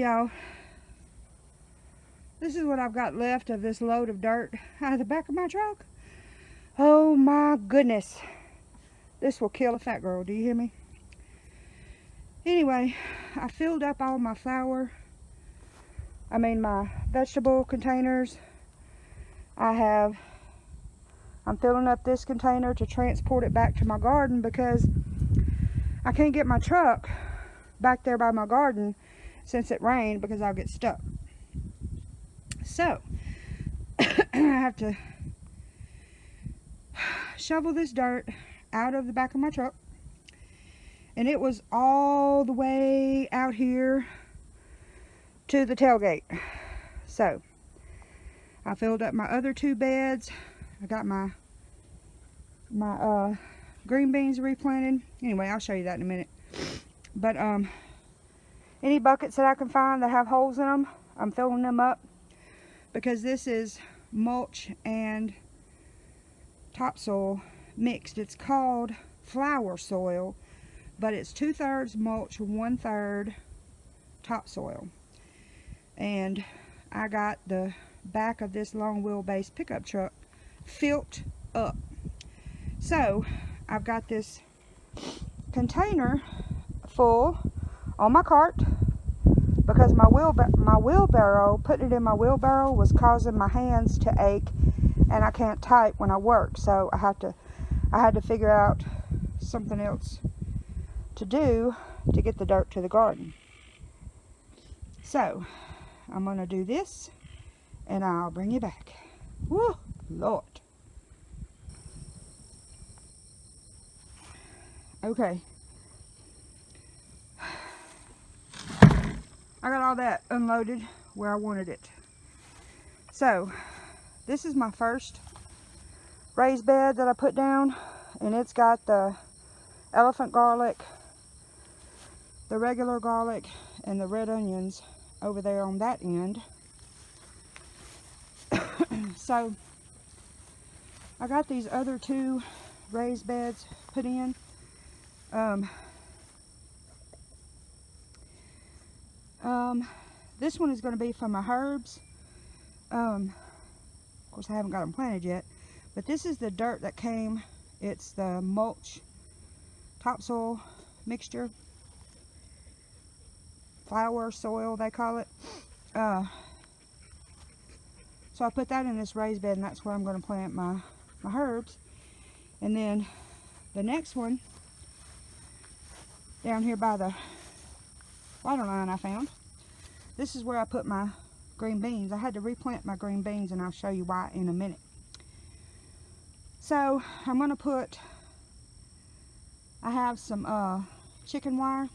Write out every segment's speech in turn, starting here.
y'all, this is what I've got left of this load of dirt out of the back of my truck. Oh my goodness. This will kill a fat girl. Do you hear me? Anyway, I filled up all my my vegetable containers. I'm filling up this container to transport it back to my garden because I can't get my truck back there by my garden since it rained because I'll get stuck. So, I have to shovel this dirt out of the back of my truck. And it was all the way out here to the tailgate. So, I filled up my other 2 beds. I got my green beans replanted. Anyway, I'll show you that in a minute. But any buckets that I can find that have holes in them, I'm filling them up because this is mulch and topsoil mixed. It's called flower soil, but it's 2/3 mulch, 1/3 topsoil. And I got the back of this long wheelbase pickup truck filled up. So I've got this container full on my cart because my wheelbarrow, putting it in my wheelbarrow was causing my hands to ache, and I can't type when I work. So I had to figure out something else to do to get the dirt to the garden. So I'm gonna do this and I'll bring you back. Woo, Lord. Okay. I got all that unloaded where I wanted it. So this is my first raised bed that I put down, and it's got the elephant garlic, the regular garlic, and the red onions over there on that end. So I got these other 2 raised beds put in. This one is going to be for my herbs. Of course, I haven't got them planted yet, but this is the dirt that came. It's the mulch topsoil mixture, flower soil they call it. So I put that in this raised bed, and that's where I'm going to plant my herbs. And then the next one down here by the water line I found, this is where I put my green beans. I had to replant my green beans, and I'll show you why in a minute. So I'm going to put, I have some chicken wire,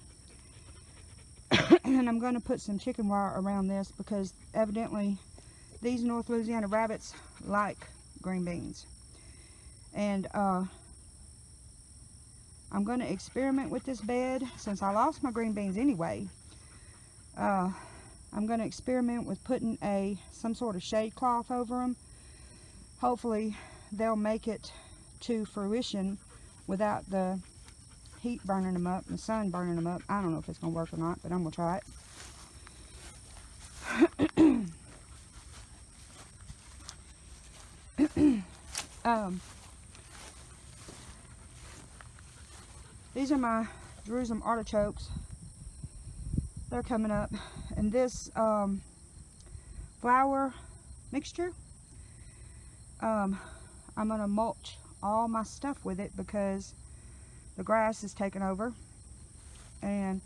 and I'm going to put some chicken wire around this because evidently these North Louisiana rabbits like green beans. And I'm going to experiment with this bed since I lost my green beans anyway. I'm going to experiment with putting some sort of shade cloth over them. Hopefully they'll make it to fruition without the heat burning them up and the sun burning them up. I don't know if it's going to work or not, but I'm going to try it. These are my Jerusalem artichokes. They're coming up, and this flour mixture, I'm going to mulch all my stuff with it because the grass is taking over, and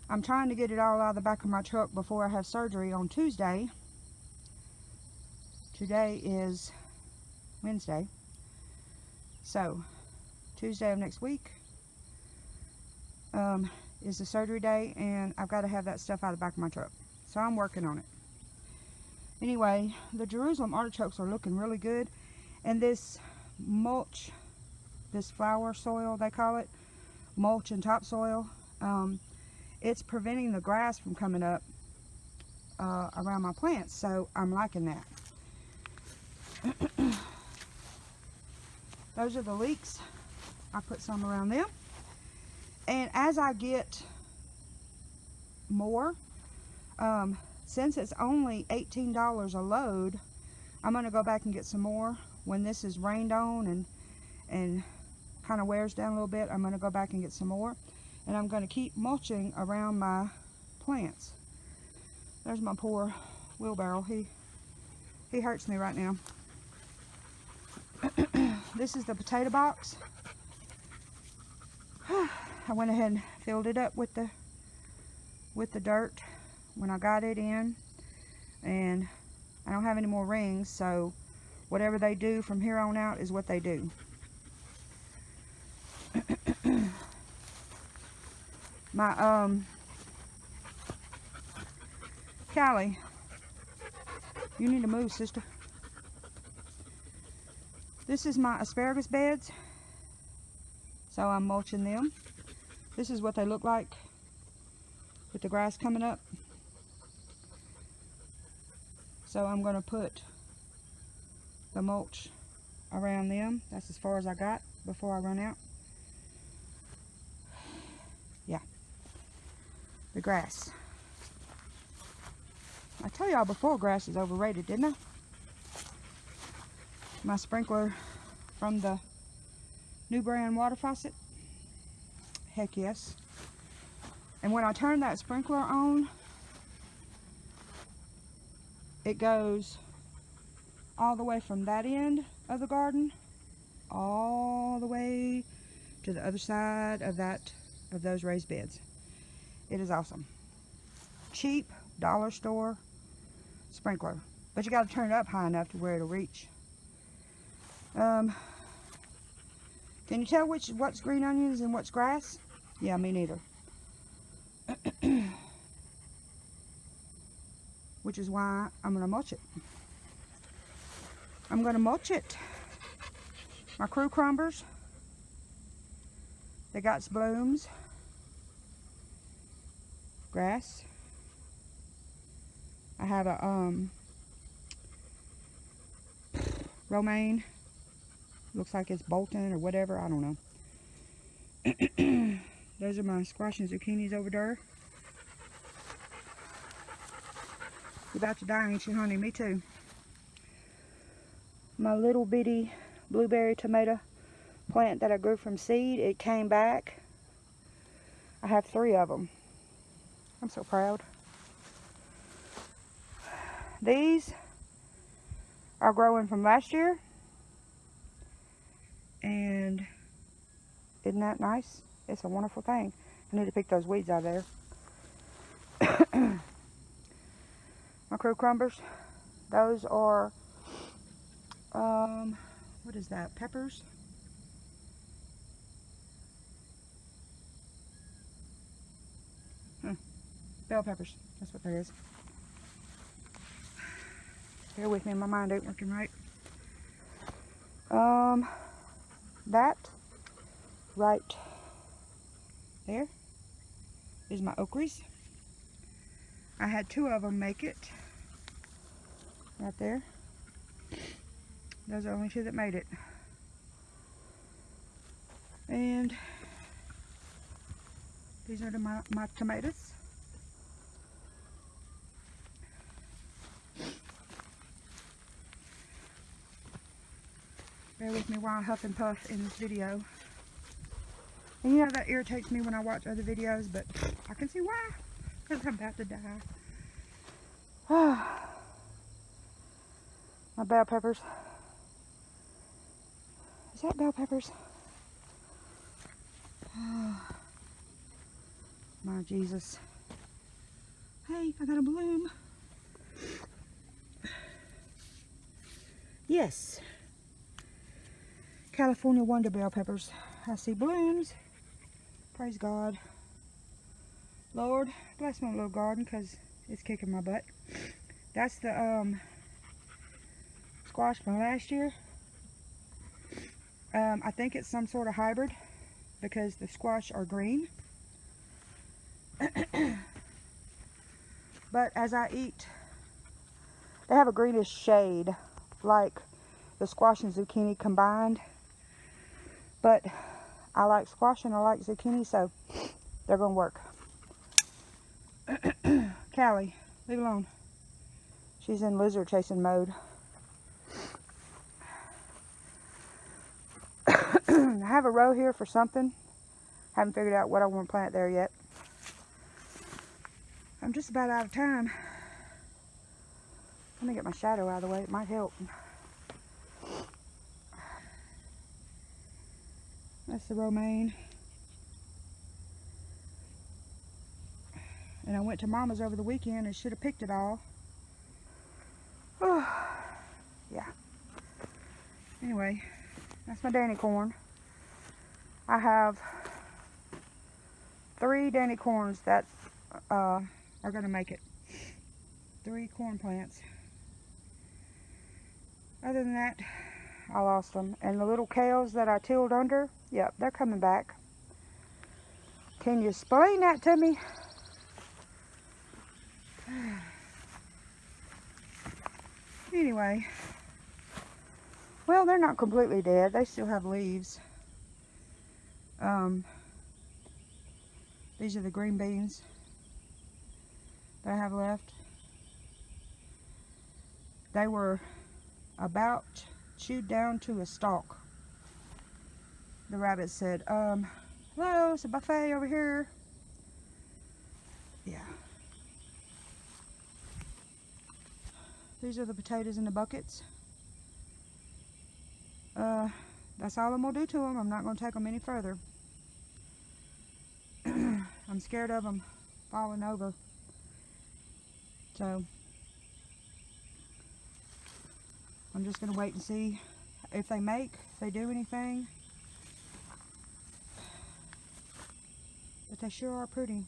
I'm trying to get it all out of the back of my truck before I have surgery on Tuesday. Today is Wednesday, so Tuesday of next week is the surgery day, and I've got to have that stuff out of the back of my truck. So I'm working on it. Anyway, the Jerusalem artichokes are looking really good, and this mulch, this flower soil they call it, mulch and topsoil, it's preventing the grass from coming up around my plants, so I'm liking that. Those are the leeks. I put some around them. And as I get more Since it's only $18 a load, I'm going to go back and get some more when this is rained on and kind of wears down a little bit. I'm going to go back and get some more, and I'm going to keep mulching around my plants. There's my poor wheelbarrow. He hurts me right now. This is the potato box. I went ahead and filled it up with the dirt when I got it in, and I don't have any more rings, so whatever they do from here on out is what they do. My Callie, you need to move, sister. This is my asparagus beds, so I'm mulching them. This is what they look like with the grass coming up. So I'm going to put the mulch around them. That's as far as I got before I run out. Yeah, the grass. I told y'all before, grass is overrated, didn't I? My sprinkler from the new brand water faucet. Heck yes. And when I turn that sprinkler on, it goes all the way from that end of the garden all the way to the other side of those raised beds. It is awesome. Cheap dollar store sprinkler, but you got to turn it up high enough to where it'll reach. Can you tell what's green onions and what's grass? Yeah, me neither. Which is why I'm going to mulch it. I'm going to mulch it. My cucumbers, they got some blooms. Grass. I have a romaine. Looks like it's bolting or whatever. I don't know. Those are my squash and zucchinis over there. You're about to die, ain't you, honey? Me too. My little bitty blueberry tomato plant that I grew from seed, it came back. I have 3 of them. I'm so proud. These are growing from last year. And isn't that nice? It's a wonderful thing. I need to pick those weeds out of there. My cucumbers, those are, what is that, peppers? Bell peppers, that's what that is. Bear with me, my mind ain't working right. That right there is my okras. I had 2 of them make it. Right there. Those are the only 2 that made it. And these are my tomatoes. Bear with me while I huff and puff in this video. And you know that irritates me when I watch other videos, but I can see why. Because I'm about to die. My bell peppers. Is that bell peppers? My Jesus. Hey, I got a bloom. Yes. California Wonder bell peppers. I see blooms. Praise God. Lord, bless my little garden because it's kicking my butt. That's the squash from last year. I think it's some sort of hybrid because the squash are green. But as I eat, they have a greenish shade like the squash and zucchini combined. But I like squash and I like zucchini, so they're going to work. Callie, Leave it alone. She's in lizard chasing mode. I have a row here for something. Haven't figured out what I want to plant there yet. I'm just about out of time. Let me get my shadow out of the way. It might help. That's the romaine. And I went to Mama's over the weekend and should have picked it all. Oh, yeah. Anyway, that's my Danny corn. I have 3 Danny corns that are going to make it. 3 corn plants. Other than that, I lost them. And the little kales that I tilled under, yep, they're coming back. Can you explain that to me? Anyway, well, they're not completely dead. They still have leaves. These are the green beans that I have left. They were about chewed down to a stalk. The rabbit said, hello, it's a buffet over here. Yeah. These are the potatoes in the buckets. That's all I'm going to do to them. I'm not going to take them any further. I'm scared of them falling over. So, I'm just going to wait and see if they do anything. But they sure are pretty.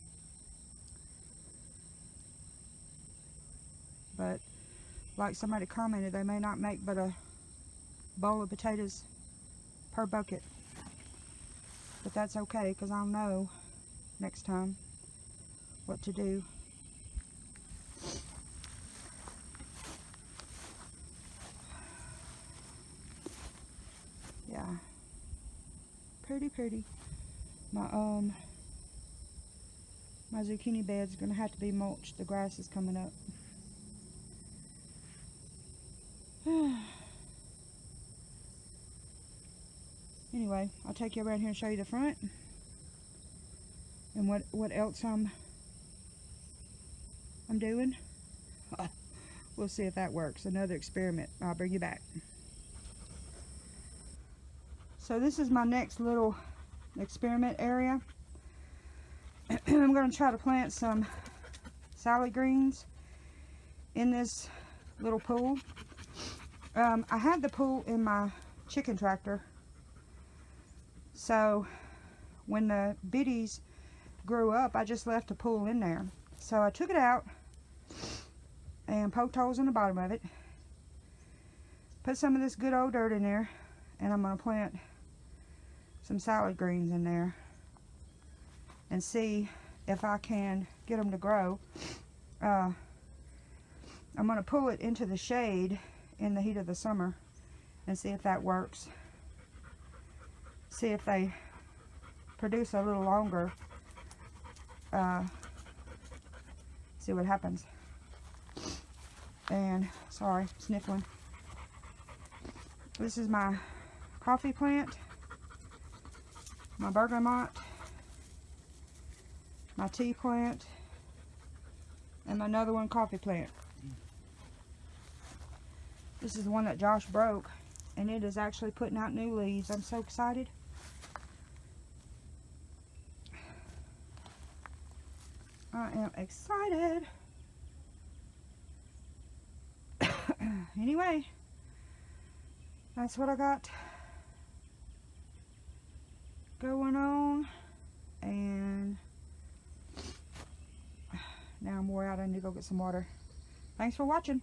But, like somebody commented, they may not make but a bowl of potatoes per bucket. But that's okay, because I'll know next time what to do. Yeah. Pretty. My zucchini bed's gonna have to be mulched. The grass is coming up. Anyway, I'll take you around here and show you the front and what else I'm doing. We'll see if that works. Another experiment. I'll bring you back. So this is my next little experiment area. I'm going to try to plant some salad greens in this little pool. I had the pool in my chicken tractor. So when the biddies grew up, I just left the pool in there. So I took it out and poked holes in the bottom of it. Put some of this good old dirt in there, and I'm going to plant some salad greens in there and see if I can get them to grow. I'm going to pull it into the shade in the heat of the summer and see if that works. See if they produce a little longer. See what happens. And, sorry, sniffling. This is my coffee plant, my bergamot, my tea plant, and my another one coffee plant. This is the one that Josh broke, and it is actually putting out new leaves. I'm so excited. I am excited. Anyway, that's what I got going on, and now I'm wore out. I need to go get some water. Thanks for watching.